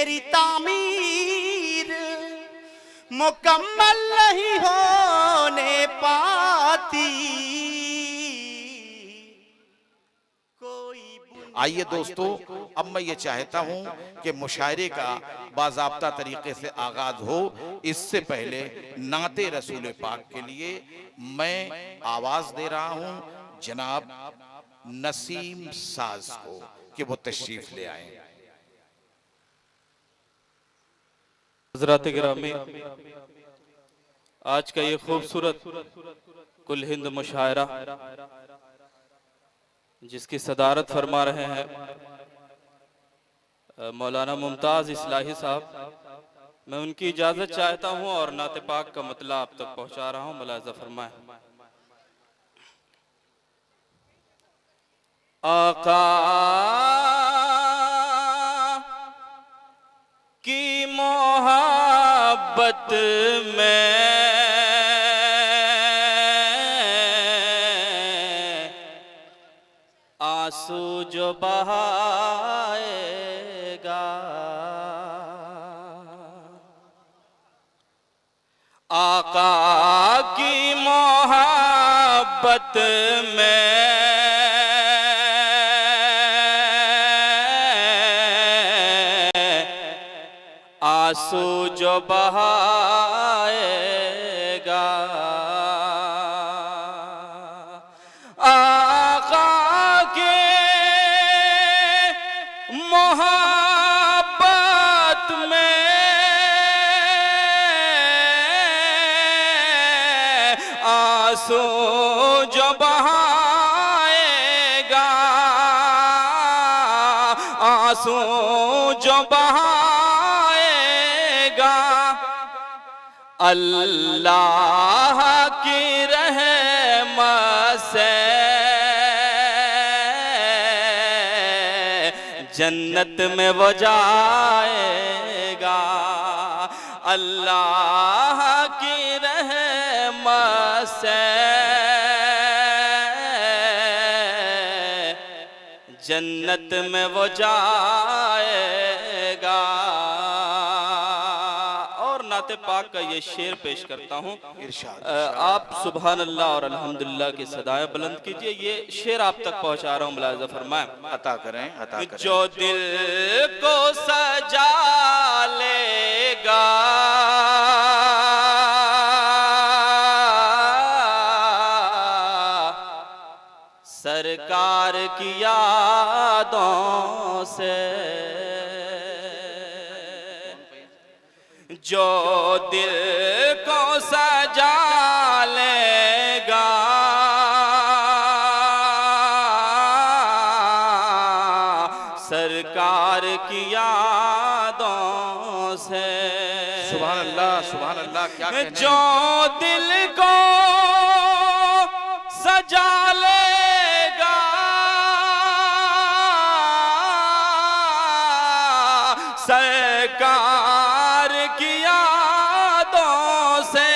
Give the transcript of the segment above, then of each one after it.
मेरी तामीर मुकम्मल नहीं होने पाती। आइए दोस्तों, अब मैं ये चाहता हूं कि मुशायरे का बाज़ाब्ता तरीके से आगाज हो। इससे पहले नाते रसूल पाक के लिए मैं आवाज दे रहा हूं जनाब नसीम साज को कि वो तशरीफ ले आए। हज़रात गिरामी, आज का ये खूबसूरत कुल हिंद मुशायरा जिसकी सदारत फरमा रहे हैं मौलाना मुमताज़ इस्लाही साहब, मैं उनकी इजाज़त चाहता हूँ और नाते पाक का मतला आप तक पहुँचा रहा हूँ। मुलाज़ा फरमाएं। आका की मोहब्बत में आंसू जो बहाएगा, आका की मोहब्बत में आंसू जो बहाएगा, आका के मोहब्बत में आंसू जो बहाएगा, आंसू जो बहाएगा, अल्लाह की रहमत से जन्नत में वो जाएगा। अल्लाह की रहमत से जन्नत में वो जाएगा। और नाते पाक का ये शेर पेश करता हूँ। आप सुभान अल्लाह और अल्हम्दुलिल्लाह की सदाएं बुलंद कीजिए। ये शेर आप तक पहुँचा रहा हूँ, मुलाज़ा फरमाएं। अता करें, अता करें। जो दिल को सजा लेगा, सरकार की यादों से, जो दिल को सजा लेगा, सरकार की यादों से। सुभान अल्लाह, सुभान अल्लाह। क्या कहने? जो दिल को सजा लेगा, सरकार की यादों से,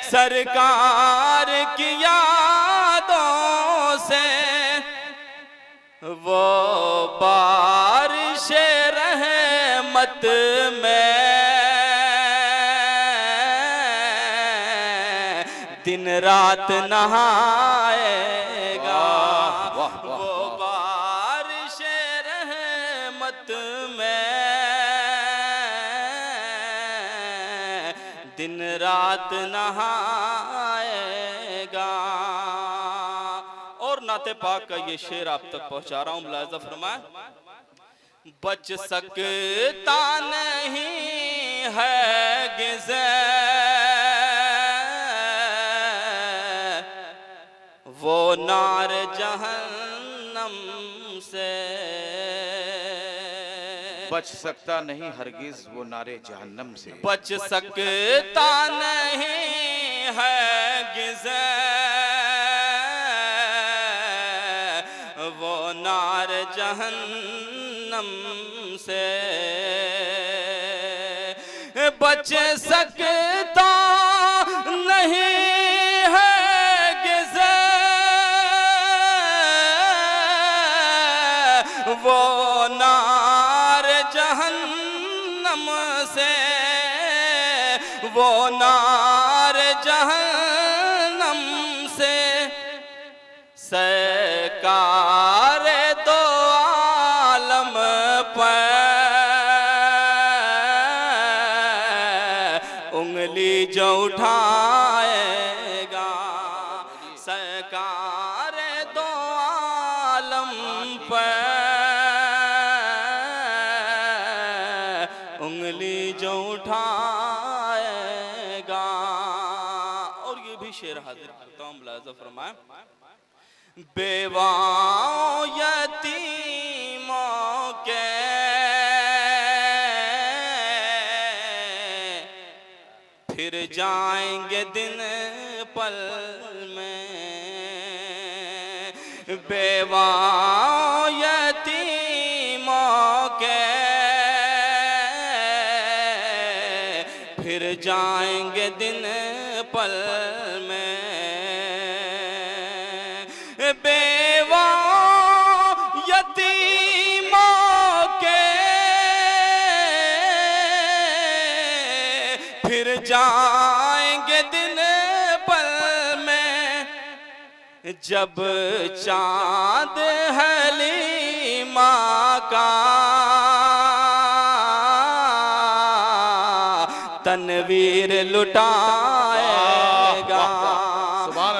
सरकार की यादों से, वो बारिश रहमत में दिन रात नहाएगा। वो बारिश रहमत में दिन रात नहाएगा। और नाते पाक का ये शेर आप तक पहुंचा रहा हूं, मुलाज़ा फरमाएं। बच सकता नहीं है गिज़े वो नार जहन्नम से, बच सकता नहीं हरगिज वो नारे जहन्नम से, बच सकता नहीं है गिज़े वो नार जहन्नम से, बच सकता नहीं है गिज़े वो नार जहन्नम से, वो नार जहन्नम से। सरकार दो आलम पर उंगली जो उठाएगा, सरकार दो आलम पर उंगली जो उठाएगा। और ये भी शेर हाजिर करता हूँ, मुलाज़ा फरमाए। बेवाओं यतीमों के फिर जाएंगे दिन पल में, बेवाओं यतीमों के फिर जाएंगे दिन पल में। बेवाओं यतीमों के फिर जाएंगे दिन पल में, जब चाँद हलीमा का तनवीर लुटाएगा,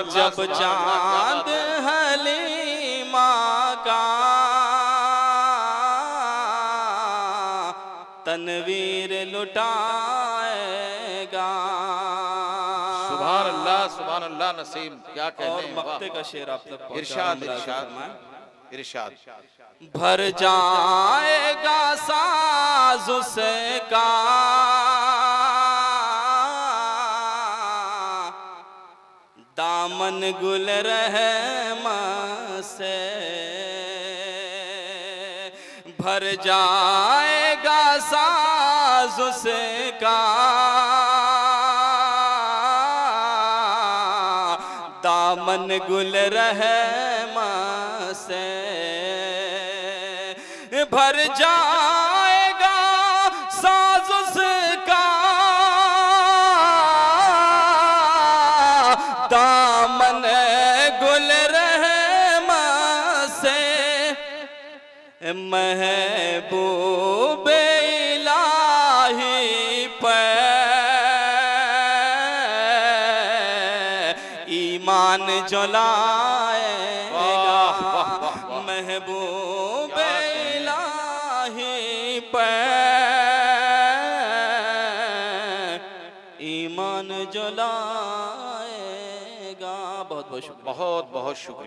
जब चाँद हलीमा का तनवीर लुटाएगा। सुभान अल्लाह नसीम, क्या और कहते हैं। मक्ते का शेर आप तक पहुंचा। इरशाद इरशाद इरशाद। भर जाएगा साज उसका दामन गुल रहमा से, भर जाएगा साज उसका दामन गुल रहमा से, भर जाएगा साज उसका दामन गुल रहमा से। महबूब इलाही पर ईमान जलाएगा, महबूब इलाही पर ईमान जलाएगा। बहुत बहुत शुक्रिया। बहुत बहुत शुक्रिया।